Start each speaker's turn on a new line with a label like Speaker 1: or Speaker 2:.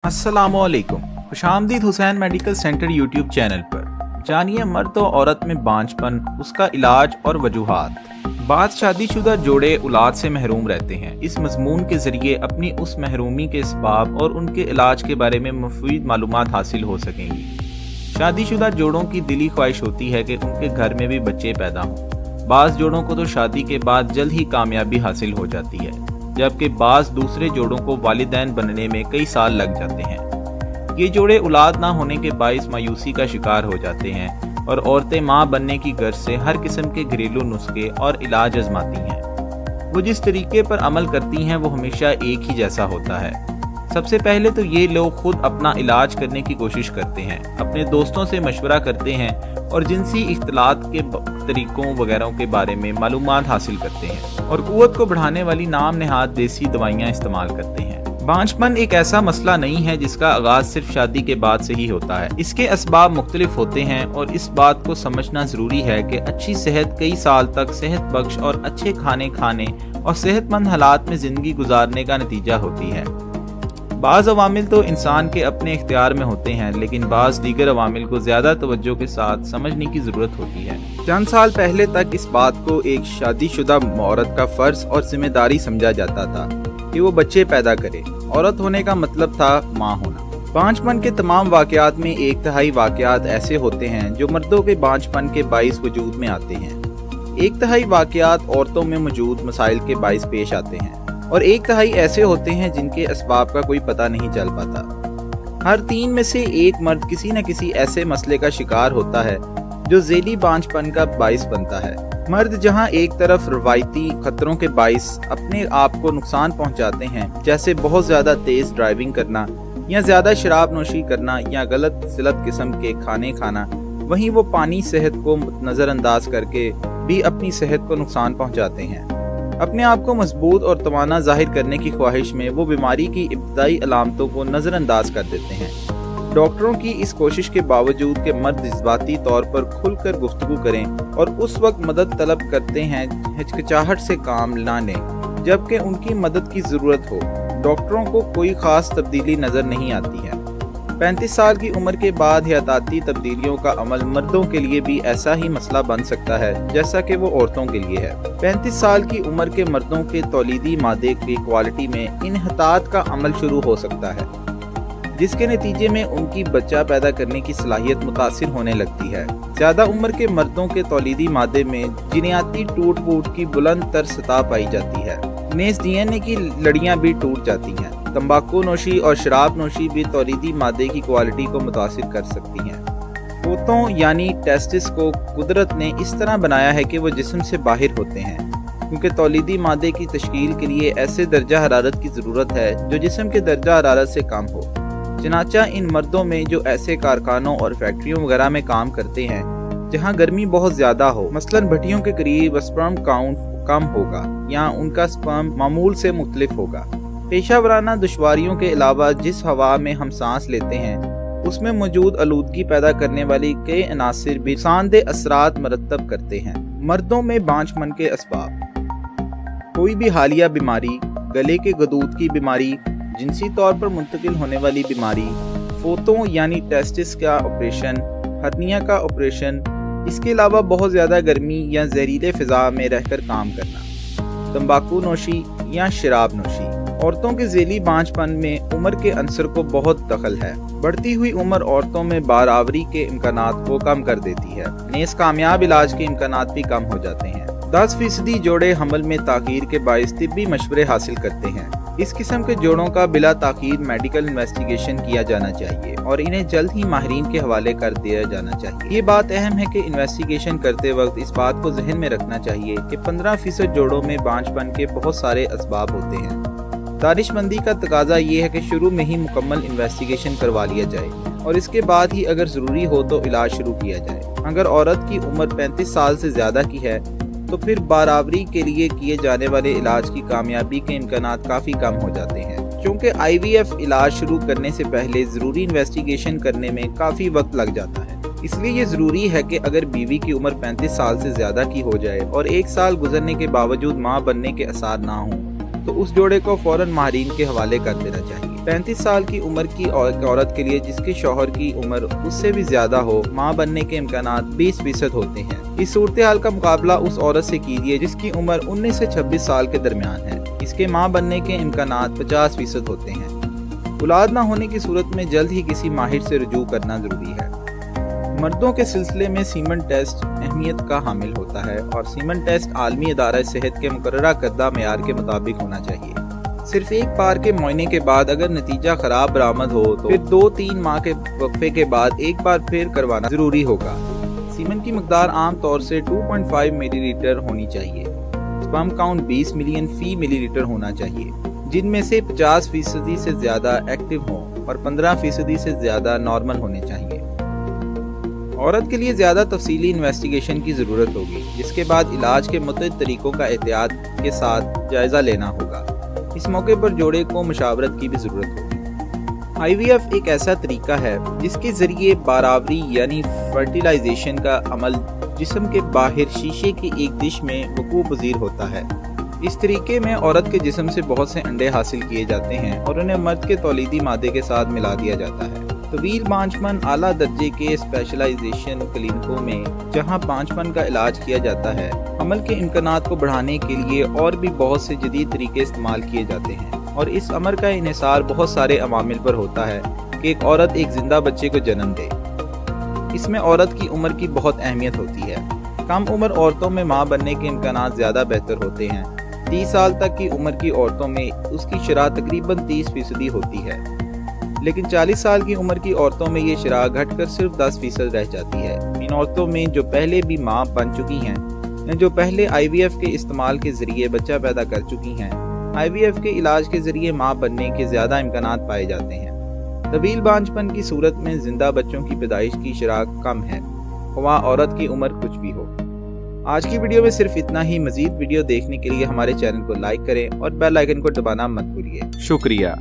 Speaker 1: अस्सलामुअलैकुम, खुशामदीद Hussain medical centre YouTube channel पर। जानिए मर्द और औरत में बांझपन, उसका इलाज और वजूहात। बाद शादीशुदा जोड़े औलाद से महरूम रहते हैं। इस मजमून के जरिए अपनी उस महरूमी के असबाब और उनके इलाज के बारे में मुफीद मालूमात हासिल हो सकेंगी। शादीशुदा जोड़ों की दिली ख्वाहिश होती है कि उनके घर में भी बच्चे पैदा हों। बाज़ जोड़ों को तो शादी के बाद जल्द ही कामयाबी हासिल हो जाती है, जबकि बाज़ दूसरे जोड़ों को वालिदैन बनने में कई साल लग जाते हैं। ये जोड़े औलाद ना होने के बाइस मायूसी का शिकार हो जाते हैं और औरतें माँ बनने की गर्ज से हर किस्म के घरेलू नुस्खे और इलाज आजमाती हैं। वो जिस तरीके पर अमल करती हैं वो हमेशा एक ही जैसा होता है। सबसे पहले तो ये लोग खुद अपना इलाज करने की कोशिश करते हैं, अपने दोस्तों से मशवरा करते हैं और जिनसी इख्तिलात के तरीकों वगैरह के बारे में मालूमात हासिल करते हैं और कुव्वत को बढ़ाने वाली नाम नहाद देसी दवाइयाँ इस्तेमाल करते हैं। बांझपन एक ऐसा मसला नहीं है जिसका आगाज सिर्फ शादी के बाद से ही होता है। इसके असबाब मुख्तलिफ होते हैं और इस बात को समझना जरूरी है कि अच्छी सेहत कई साल तक सेहत बख्श और अच्छे खाने खाने और सेहतमंद हालात में जिंदगी गुजारने का नतीजा होती है। बाज़ अवामिल तो इंसान के अपने इख्तियार में होते हैं, लेकिन बाज़ दीगर अवामिल को ज़्यादा तवज्जो के साथ समझने की ज़रूरत होती है। चंद साल पहले तक इस बात को एक शादीशुदा औरत का फ़र्ज और जिम्मेदारी समझा जाता था कि वो बच्चे पैदा करे। औरत होने का मतलब था माँ होना। बांझपन के तमाम वाक़यात में 1/3 वाक़यात ऐसे होते हैं जो मर्दों के बांझपन के बाइस वजूद में आते हैं। 1/3 वाक़यात औरतों में मौजूद मसाइल के बाइस पेश आते हैं और 1/3 ऐसे होते हैं जिनके असबाब का कोई पता नहीं चल पाता। हर 3 में से एक मर्द किसी न किसी ऐसे मसले का शिकार होता है जो ज़ेली बांझपन का बाइस बनता है। मर्द जहां एक तरफ रवायती खतरों के बाइस अपने आप को नुकसान पहुंचाते हैं, जैसे बहुत ज़्यादा तेज़ ड्राइविंग करना या ज़्यादा शराब नोशी करना या गलत सिलत किस्म के खाने खाना, वहीं वो पानी सेहत को नज़रअंदाज करके भी अपनी सेहत को नुकसान पहुंचाते हैं। अपने आप को मजबूत और तवाना जाहिर करने की ख्वाहिश में वो बीमारी की इब्तदाई अलामतों को नज़रअंदाज कर देते हैं। डॉक्टरों की इस कोशिश के बावजूद कि मर्द जज्बाती तौर पर खुलकर गुफ्तगू करें और उस वक्त मदद तलब करते हैं हिचकिचाहट से काम ना लें जबकि उनकी मदद की ज़रूरत हो, डॉक्टरों को कोई ख़ास तब्दीली नज़र नहीं आती है। 35 साल की उम्र के बाद हयाताती तब्दीलियों का अमल मर्दों के लिए भी ऐसा ही मसला बन सकता है जैसा कि वो औरतों के लिए है। 35 साल की उम्र के मर्दों के तौलीदी मादे की क्वालिटी में इन्हतात का अमल शुरू हो सकता है, जिसके नतीजे में उनकी बच्चा पैदा करने की सलाहियत मुतासिर होने लगती है। ज़्यादा उम्र के मर्दों के तौलीदी मादे में जिनियाती टूट फूट की बुलंद तर सतह पाई जाती है। नेस DNA की लड़ियाँ भी टूट जाती हैं। तंबाकू नोशी और शराब नोशी भी तौलीदी मादे की क्वालिटी को मुतासिर कर सकती हैं। पोतों यानी टेस्टिस को कुदरत ने इस तरह बनाया है कि वो जिस्म से बाहर होते हैं, क्योंकि तौलीदी मादे की तश्कील के लिए ऐसे दर्जा हरारत की ज़रूरत है जो जिस्म के दर्जा हरारत से कम हो। चनाचा इन मर्दों में जो ऐसे कारखानों और फैक्ट्रियों वगैरह में काम करते हैं जहां गर्मी बहुत ज़्यादा हो, मसलन भट्टियों के करीब स्पर्म काउंट कम होगा या उनका स्पर्म मामूल से मुख्तलिफ होगा। पेशा वराना दुश्वारियों के अलावा जिस हवा में हम सांस लेते हैं उसमें मौजूद आलूदगी पैदा करने वाली कई अनासिर भी नुकसानदेह असरात मरतब करते हैं। मर्दों में बांझपन के असबाब: कोई भी हालिया बीमारी, गले के गदूद की बीमारी, जिनसी तौर पर मुंतकिल होने वाली बीमारी, फोतों यानी टेस्टिस का ऑपरेशन, हर्निया का ऑपरेशन, इसके अलावा बहुत ज़्यादा गर्मी या जहरीले फ़िज़ा में रहकर काम करना, तंबाकू नोशी या शराब नोशी। औरतों के ज़ेली बांझपन में उम्र के अंसर को बहुत दखल है। बढ़ती हुई उम्र औरतों में बारावरी के इम्कानात को कम कर देती है। नेस कामयाब इलाज के इम्कानात भी कम हो जाते हैं। 10% जोड़े हमल में ताख़ीर के बाइस तिब्बी मशवरे हासिल करते हैं। इस किस्म के जोड़ों का बिला ताख़ीर मेडिकल इन्वेस्टिगेशन किया जाना चाहिए और इन्हें जल्द ही माहिरीन के हवाले कर दिया जाना चाहिए। ये बात अहम है कि इन्वेस्टिगेशन करते वक्त इस बात को जहन में रखना चाहिए कि 15% जोड़ों में बांझपन के बहुत सारे असबाब होते हैं। दानिशमंदी का तकाजा ये है कि शुरू में ही मुकम्मल इन्वेस्टिगेशन करवा लिया जाए और इसके बाद ही अगर ज़रूरी हो तो इलाज शुरू किया जाए। अगर औरत की उम्र 35 साल से ज़्यादा की है तो फिर बारावरी के लिए किए जाने वाले इलाज की कामयाबी के इम्कानात काफ़ी कम हो जाते हैं, क्योंकि IVF इलाज शुरू करने से पहले ज़रूरी इन्वेस्टिगेशन करने में काफ़ी वक्त लग जाता है। इसलिए ये ज़रूरी है कि अगर बीवी की उम्र 35 साल से ज़्यादा की हो जाए और 1 साल गुजरने के बावजूद माँ बनने के आसार ना हों तो उस जोड़े को फौरन माहिरीन के हवाले कर देना चाहिए। 35 साल की उम्र की एक औरत के लिए जिसके शौहर की उम्र उससे भी ज्यादा हो, मां बनने के इम्कानात 20% होते हैं। इस सूरत हाल का मुकाबला उस औरत से कीजिए जिसकी उम्र 19 से 26 साल के दरमियान है। इसके मां बनने के इम्कानात 50% होते हैं। औलाद ना होने की सूरत में जल्द ही किसी माहिर से रुजू करना जरूरी है। मर्दों के सिलसिले में सीमन टेस्ट अहमियत का हामिल होता है और सीमन टेस्ट आलमी अदारा सेहत के मुकर्ररा करदा मेयार के मुताबिक होना चाहिए। सिर्फ एक बार के मुआयने के बाद अगर नतीजा खराब बरामद हो तो फिर 2-3 माह के वक्फे के बाद एक बार फिर करवाना जरूरी होगा। सीमन की मकदार आम तौर से 2.5 मिलीलीटर होनी चाहिए। स्पर्म काउंट 20 मिलियन फी मिलीलीटर होना चाहिए, जिनमें से 50% से ज्यादा एक्टिव हों और 15% से ज्यादा नॉर्मल होने चाहिए। औरत के लिए ज्यादा तफसीली इन्वेस्टिगेशन की जरूरत होगी, जिसके बाद इलाज के मुतअद्दिद तरीकों का एहतियात के साथ जायजा लेना होगा। इस मौके पर जोड़े को मशावरत की भी जरूरत होगी। IVF एक ऐसा तरीका है जिसके जरिए बारावरी यानी फर्टिलाइजेशन का अमल जिस्म के बाहर शीशे की एक डिश में वकूअ पज़ीर होता है। इस तरीके में औरत के जिस्म से बहुत से अंडे हासिल किए जाते हैं और उन्हें मर्द के तौलीदी मादे के साथ मिला दिया जाता है। तवील बांझपन आला दर्जे के स्पेशलाइजेशन क्लिनिकों में जहां बांझपन का इलाज किया जाता है, अमल के इम्कानात को बढ़ाने के लिए और भी बहुत से जदीद तरीके इस्तेमाल किए जाते हैं और इस अमर का इन्हिसार बहुत सारे अवामिल पर होता है कि एक औरत एक जिंदा बच्चे को जन्म दे। इसमें औरत की उम्र की बहुत अहमियत होती है। कम उम्र औरतों में माँ बनने के इम्कानात ज़्यादा बेहतर होते हैं। 30 साल तक की उम्र की औरतों में उसकी शरह तकरीबन 30% होती है, लेकिन 40 साल की उम्र की औरतों में ये शरह घटकर सिर्फ 10% रह जाती है। इन औरतों में जो पहले भी माँ बन चुकी हैं या जो पहले IVF के इस्तेमाल के जरिए बच्चा पैदा कर चुकी हैं, IVF के इलाज के जरिए माँ बनने के ज़्यादा इम्कानात पाए जाते हैं। तवील बांझपन की सूरत में जिंदा बच्चों की पैदाइश की शरह कम है, वहाँ औरत की उम्र कुछ भी हो। आज की वीडियो में सिर्फ इतना ही। मजीद वीडियो देखने के लिए हमारे चैनल को लाइक करें और बेल आइकन को दबाना मत भूलिए। शुक्रिया।